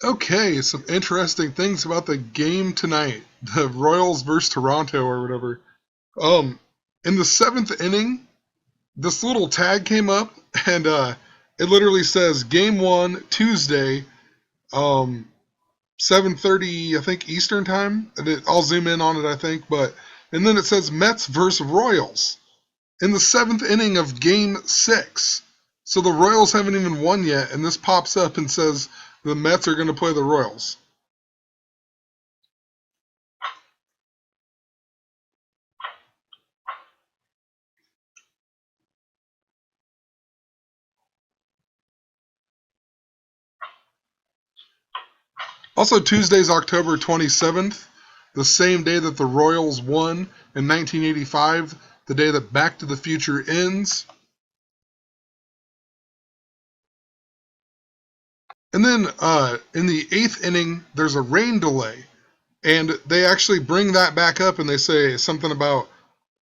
Okay, some interesting things about the game tonight. The Royals versus Toronto or whatever. Um, in the seventh inning, this little tag came up and it literally says Game 1, Tuesday, um, 7:30, I think Eastern time. I'll zoom in on it, I think, but and then it says Mets versus Royals in the seventh inning of Game 6. So the Royals haven't even won yet, and this pops up and says the Mets are going to play the Royals. Also, Tuesday's October 27th, the same day that the Royals won in 1985, the day that Back to the Future ends. And then in the eighth inning, there's a rain delay. And they actually bring that back up and they say something about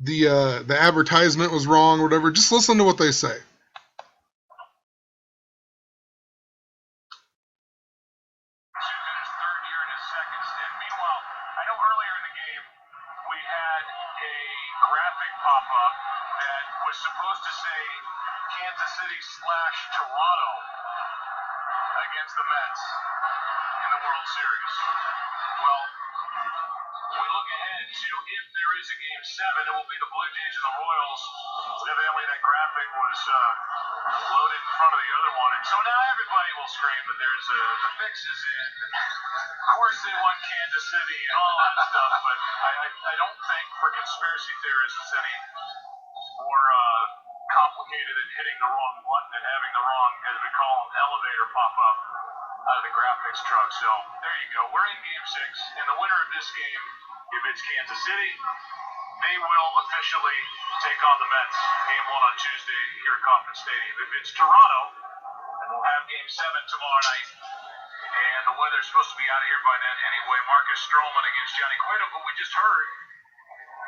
the advertisement was wrong or whatever. Just listen to what they say. Supposed to say Kansas City / Toronto against the Mets in the World Series. Well, we look ahead to if there is a Game 7, it will be the Blue Jays and the Royals. Evidently, that graphic was loaded in front of the other one, and so now everybody will scream that the fix is in. Of course, they want Kansas City and all that stuff, but I don't think for conspiracy theorists it's any more complicated than hitting the wrong button and having the wrong, as we call them, elevator pop up out of the graphics truck. So there you go. We're in Game 6, and the winner of this game, if it's Kansas City, they will officially take on the Mets Game 1 on Tuesday here at Kauffman Stadium. If it's Toronto, then we'll have Game 7 tomorrow night. And the weather's supposed to be out of here by then anyway. Marcus Stroman against Johnny Cueto, but we just heard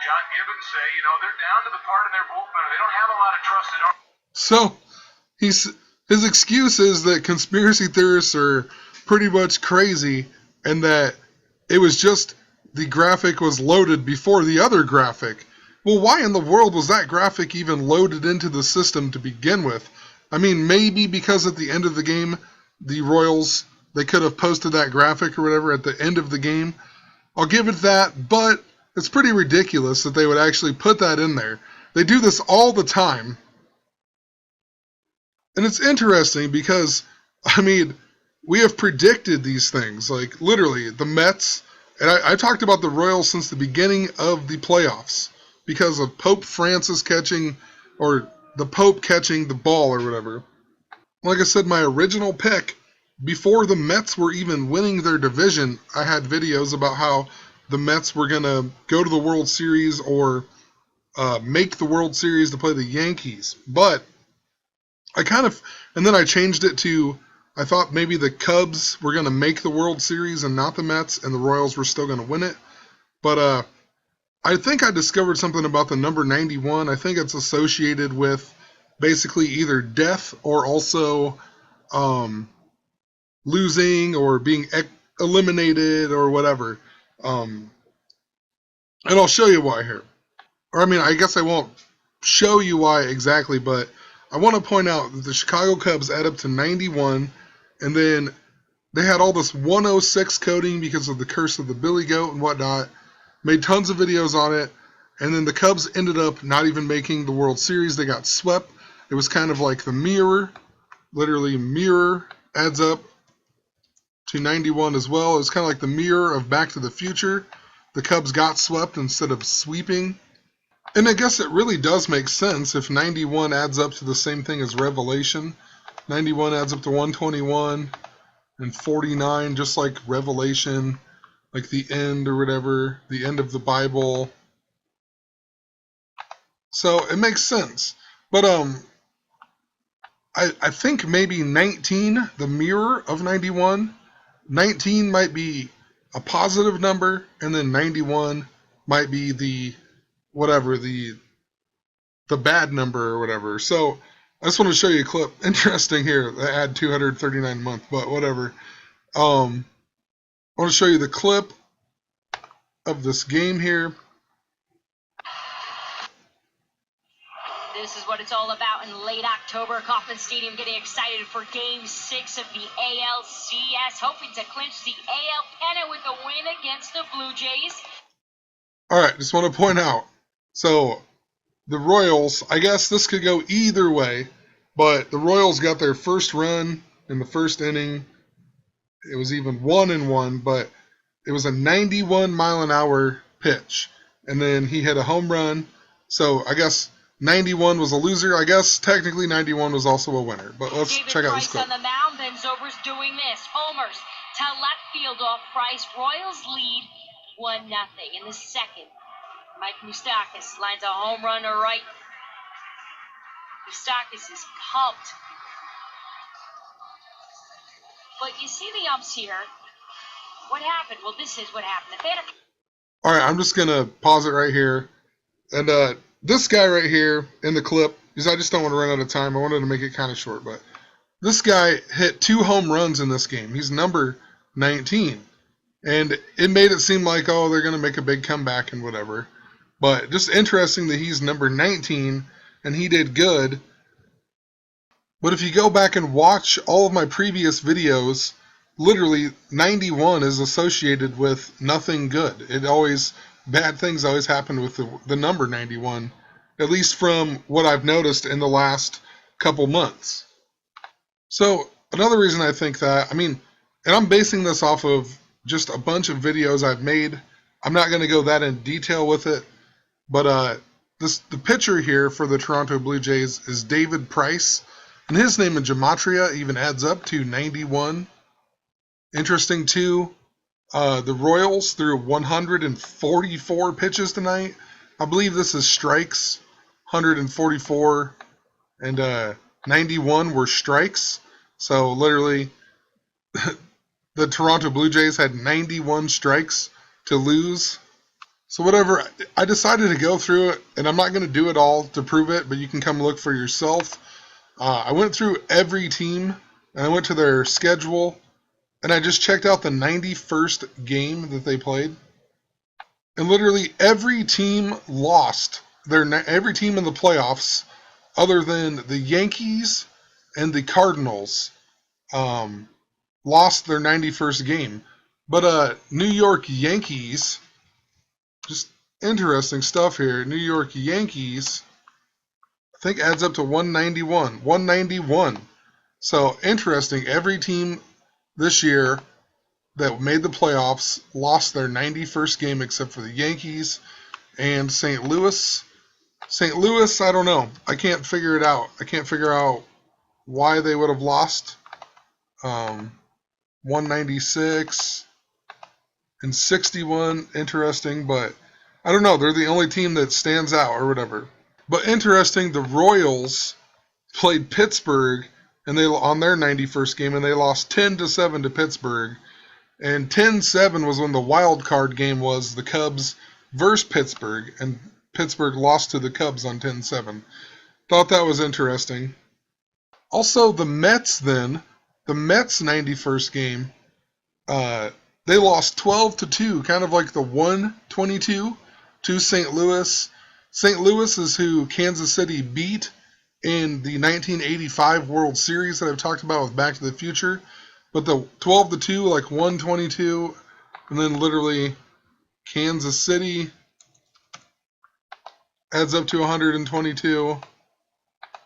John Gibbons say, they're down to the part of their bullpen. They don't have a lot of trust in our. So his excuse is that conspiracy theorists are pretty much crazy and that it was just the graphic was loaded before the other graphic. Well, why in the world was that graphic even loaded into the system to begin with? I mean, maybe because at the end of the game, the Royals, they could have posted that graphic or whatever at the end of the game. I'll give it that, but it's pretty ridiculous that they would actually put that in there. They do this all the time. And it's interesting because, I mean, we have predicted these things. Like, literally, the Mets, and I talked about the Royals since the beginning of the playoffs because of Pope Francis catching, or the Pope catching the ball or whatever. Like I said, my original pick, before the Mets were even winning their division, I had videos about how the Mets were going to go to the World Series or make the World Series to play the Yankees. But and then I changed it to, I thought maybe the Cubs were going to make the World Series and not the Mets, and the Royals were still going to win it. But I think I discovered something about the number 91. I think it's associated with basically either death or also losing or being eliminated or whatever. And I'll show you why here. Or I mean, I guess I won't show you why exactly, but I want to point out that the Chicago Cubs add up to 91, and then they had all this 106 coding because of the curse of the Billy Goat and whatnot. Made tons of videos on it, and then the Cubs ended up not even making the World Series. They got swept. It was kind of like the mirror, literally mirror adds up to 91 as well. It was kind of like the mirror of Back to the Future. The Cubs got swept instead of sweeping. And I guess it really does make sense if 91 adds up to the same thing as Revelation. 91 adds up to 121 and 49, just like Revelation, like the end or whatever, the end of the Bible. So it makes sense. But I think maybe 19, the mirror of 91, 19 might be a positive number, and then 91 might be the whatever, the bad number or whatever. So I just want to show you a clip. Interesting here. They add 239 a month, but whatever. I want to show you the clip of this game here. This is what it's all about in late October. Kauffman Stadium getting excited for Game 6 of the ALCS, hoping to clinch the AL pennant with a win against the Blue Jays. All right, just want to point out. So the Royals, I guess this could go either way, but the Royals got their first run in the first inning. It was even 1-1, but it was a 91-mile-an-hour pitch, and then he hit a home run. So I guess 91 was a loser. I guess technically 91 was also a winner. But let's check out this clip. David Price on the mound, then Zobrist doing this. Homers to left field off Price. Royals lead 1-0 in the second. Mike Moustakas lines a home run to right. Moustakas is pumped. But you see the umps here. What happened? Well, this is what happened. All right, I'm just going to pause it right here. And this guy right here in the clip, because I just don't want to run out of time. I wanted to make it kind of short, but this guy hit 2 home runs in this game. He's number 19. And it made it seem like, oh, they're going to make a big comeback and whatever. But just interesting that he's number 19 and he did good. But if you go back and watch all of my previous videos, literally 91 is associated with nothing good. Bad things always happen with the number 91, at least from what I've noticed in the last couple months. So another reason I think that, and I'm basing this off of just a bunch of videos I've made. I'm not going to go that in detail with it, but the pitcher here for the Toronto Blue Jays is David Price, and his name in gematria even adds up to 91. Interesting too, the Royals threw 144 pitches tonight. I believe this is strikes. 144 and 91 were strikes. So literally, the Toronto Blue Jays had 91 strikes to lose. So whatever, I decided to go through it, and I'm not going to do it all to prove it, but you can come look for yourself. I went through every team, and I went to their schedule, and I just checked out the 91st game that they played. And literally every team lost. Every team in the playoffs, other than the Yankees and the Cardinals, lost their 91st game. But New York Yankees, just interesting stuff here. New York Yankees, I think adds up to 191. 191. So interesting. Every team this year that made the playoffs lost their 91st game except for the Yankees and St. Louis. St. Louis, I don't know. I can't figure it out. I can't figure out why they would have lost. 196 and 61. Interesting, but I don't know. They're the only team that stands out or whatever. But interesting, the Royals played Pittsburgh and they on their 91st game, and they lost 10-7 to Pittsburgh. And 10-7 was when the wild card game was the Cubs versus Pittsburgh, and Pittsburgh lost to the Cubs on 10-7. Thought that was interesting. Also, the Mets 91st game, they lost 12-2, kind of like the 122 to St. Louis. St. Louis is who Kansas City beat in the 1985 World Series that I've talked about with Back to the Future. But the 12-2, like 122, and then literally Kansas City adds up to 122. If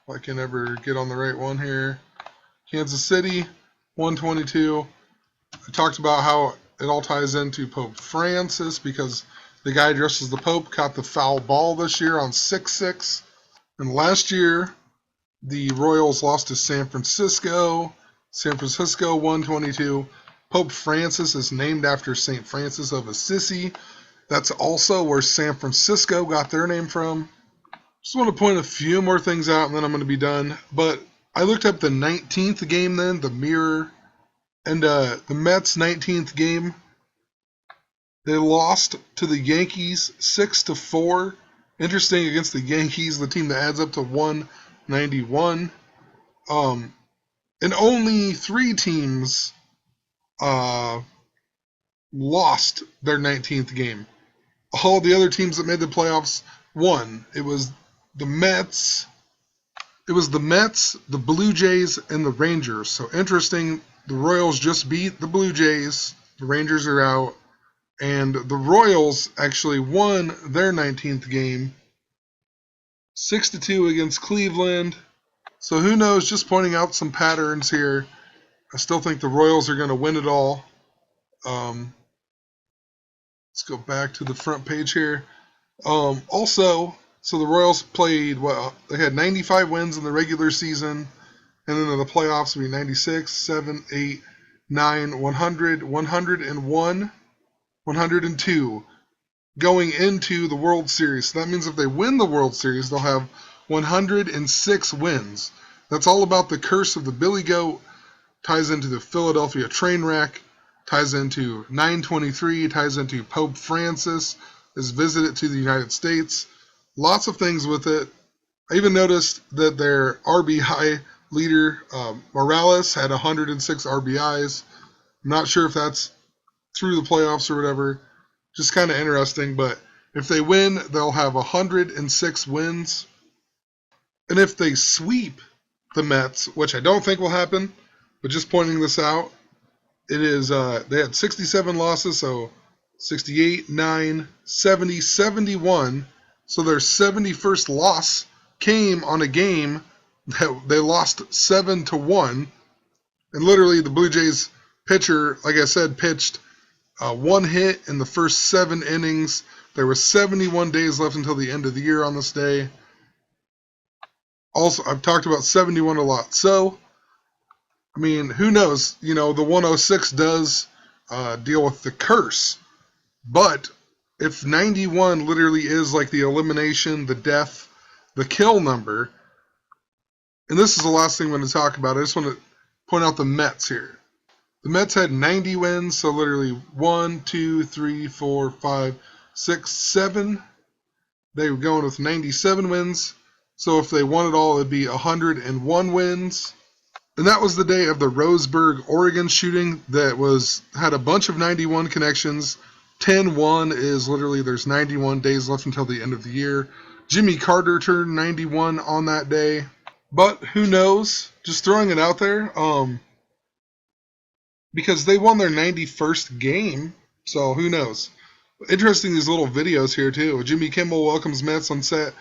I can ever get on the right one here. Kansas City, 122. I talked about how it all ties into Pope Francis because the guy dressed as the Pope caught the foul ball this year on 6-6. And last year, the Royals lost to San Francisco. San Francisco 122. Pope Francis is named after St. Francis of Assisi. That's also where San Francisco got their name from. Just want to point a few more things out and then I'm going to be done. But I looked up the 19th game then, the mirror. And the Mets 19th game, they lost to the Yankees 6-4. Interesting, against the Yankees, the team that adds up to 191. And only 3 teams lost their 19th game. All the other teams that made the playoffs won. It was the Mets, the Blue Jays, and the Rangers. So interesting, the Royals just beat the Blue Jays. The Rangers are out. And the Royals actually won their 19th game 6-2 against Cleveland. So who knows, just pointing out some patterns here. I still think the Royals are going to win it all. Let's go back to the front page here. Also, so the Royals played, they had 95 wins in the regular season, and then in the playoffs, we 96, 7, 8, 9, 100, 101, 102 going into the World Series. So that means if they win the World Series, they'll have 106 wins. That's all about the curse of the Billy Goat, ties into the Philadelphia train wreck, ties into 923, ties into Pope Francis, his visit to the United States. Lots of things with it. I even noticed that their RBI leader, Morales, had 106 RBIs. I'm not sure if that's through the playoffs or whatever. Just kind of interesting, but if they win, they'll have 106 wins. And if they sweep the Mets, which I don't think will happen, but just pointing this out, it is they had 67 losses, so 68, 9, 70, 71. So their 71st loss came on a game that they lost 7-1. And literally the Blue Jays pitcher, like I said, pitched one hit in the first 7 innings. There were 71 days left until the end of the year on this day. Also, I've talked about 71 a lot. So, I mean, who knows? You know, the 106 does deal with the curse. But if 91 literally is like the elimination, the death, the kill number, and this is the last thing I'm going to talk about. I just want to point out the Mets here. The Mets had 90 wins, so literally 1, 2, 3, 4, 5, 6, 7. They were going with 97 wins. So if they won it all, it'd be 101 wins. And that was the day of the Roseburg, Oregon shooting that had a bunch of 91 connections. 10-1 is literally there's 91 days left until the end of the year. Jimmy Carter turned 91 on that day. But who knows? Just throwing it out there. Because they won their 91st game. So who knows? Interesting, these little videos here too. Jimmy Kimmel welcomes Mets on set.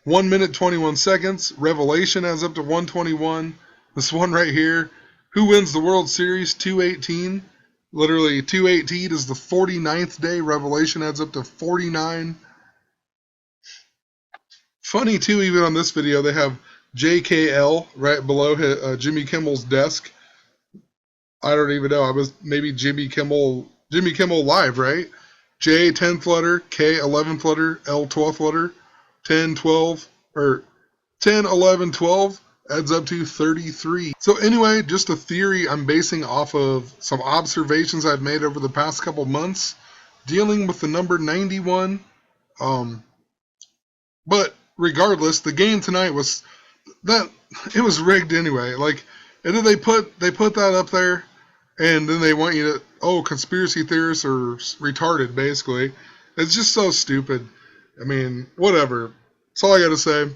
1 minute 21 seconds. Revelation adds up to 121. This one right here. Who wins the World Series? 218. Literally 218 is the 49th day. Revelation adds up to 49. Funny too, even on this video, they have JKL right below Jimmy Kimmel's desk. I don't even know. I was maybe Jimmy Kimmel Live, right? J 10th letter, K 11th letter, L 12th letter, 10, 12, or 10, 11, 12 adds up to 33. So anyway, just a theory I'm basing off of some observations I've made over the past couple months dealing with the number 91. But regardless, the game tonight was rigged anyway. Like, and then they put that up there, and then they want you to, conspiracy theorists are retarded, basically. It's just so stupid. I mean, whatever. That's all I gotta say.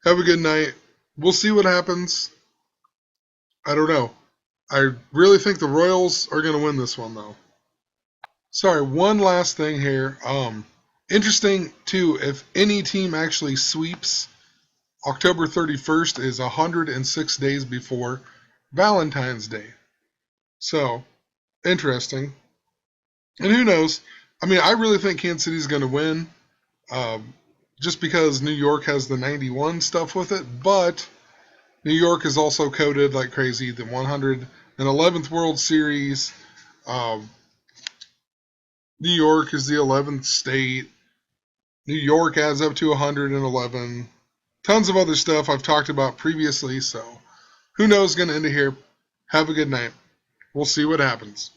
Have a good night. We'll see what happens. I don't know. I really think the Royals are gonna win this one, though. Sorry, one last thing here. Interesting, too, if any team actually sweeps, October 31st is 106 days before Valentine's Day. So, interesting. And who knows? I mean, I really think Kansas City's going to win just because New York has the 91 stuff with it. But New York is also coded like crazy. The 111th World Series. New York is the 11th state. New York adds up to 111. Tons of other stuff I've talked about previously. So, who knows? Going to end it here. Have a good night. We'll see what happens.